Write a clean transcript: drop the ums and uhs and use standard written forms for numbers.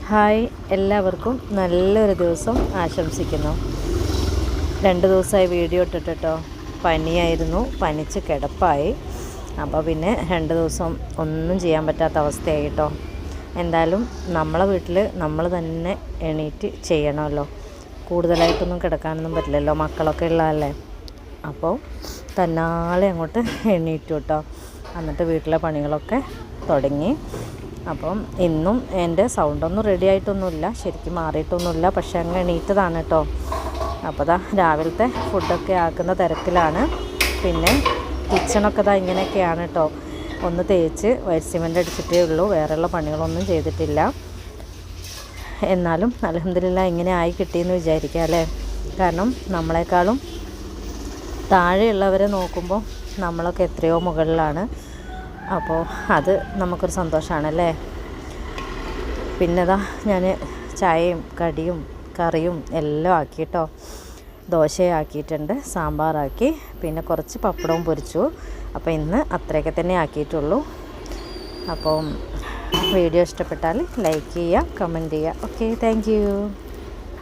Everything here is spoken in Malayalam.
ഹായ്, എല്ലാവർക്കും നല്ലൊരു ദിവസം ആശംസിക്കുന്നു. 2 ദിവസമായി വീഡിയോ ഇട്ടിട്ടോ. പനിയായിരുന്നു, പനിച്ച് കിടപ്പായി. അപ്പോൾ പിന്നെ 2 ദിവസം ഒന്നും ചെയ്യാൻ പറ്റാത്ത അവസ്ഥയായി കേട്ടോ. എന്തായാലും നമ്മളെ വീട്ടിൽ നമ്മൾ തന്നെ എണീറ്റ് ചെയ്യണമല്ലോ. കൂടുതലായിട്ടൊന്നും കിടക്കാനൊന്നും പറ്റില്ലല്ലോ, മക്കളൊക്കെ ഉള്ളതല്ലേ. അപ്പോൾ തന്നാലെ അങ്ങോട്ട് എണീറ്റു കേട്ടോ. എന്നിട്ട് വീട്ടിലെ പണികളൊക്കെ തുടങ്ങി. അപ്പം ഇന്നും എൻ്റെ സൗണ്ടൊന്നും റെഡി ആയിട്ടൊന്നുമില്ല, ശരിക്കും മാറിയിട്ടൊന്നുമില്ല, പക്ഷെ അങ്ങ് എണീറ്റതാണ് കേട്ടോ. അപ്പോൾ രാവിലത്തെ ഫുഡൊക്കെ ആക്കുന്ന തിരക്കിലാണ്. പിന്നെ കിച്ചണൊക്കെ ഇങ്ങനെയൊക്കെയാണ് കേട്ടോ. ഒന്ന് തേച്ച് വൈറ്റ് സിമൻ്റ് അടിച്ചിട്ടേ ഉള്ളൂ, വേറെയുള്ള പണികളൊന്നും ചെയ്തിട്ടില്ല. എന്നാലും അൽഹംദുലില്ലാ ഇങ്ങനെ ആയി കിട്ടിയെന്ന് വിചാരിക്കുക അല്ലേ. കാരണം നമ്മളെക്കാളും താഴെയുള്ളവരെ നോക്കുമ്പോൾ നമ്മളൊക്കെ എത്രയോ മുകളിലാണ്. അപ്പോൾ അത് നമുക്കൊരു സന്തോഷമാണല്ലേ. പിന്നെ ഞാൻ ചായയും കടിയും കറിയും എല്ലാം ആക്കി കേട്ടോ. ദോശയാക്കിയിട്ടുണ്ട്, സാമ്പാറാക്കി, പിന്നെ കുറച്ച് പപ്പടവും പൊരിച്ചു. അപ്പോൾ ഇന്ന് അത്രയൊക്കെ തന്നെ ആക്കിയിട്ടുള്ളൂ. അപ്പം വീഡിയോ ഇഷ്ടപ്പെട്ടാൽ ലൈക്ക് ചെയ്യുക, കമൻറ്റ് ചെയ്യുക. Okay, thank you.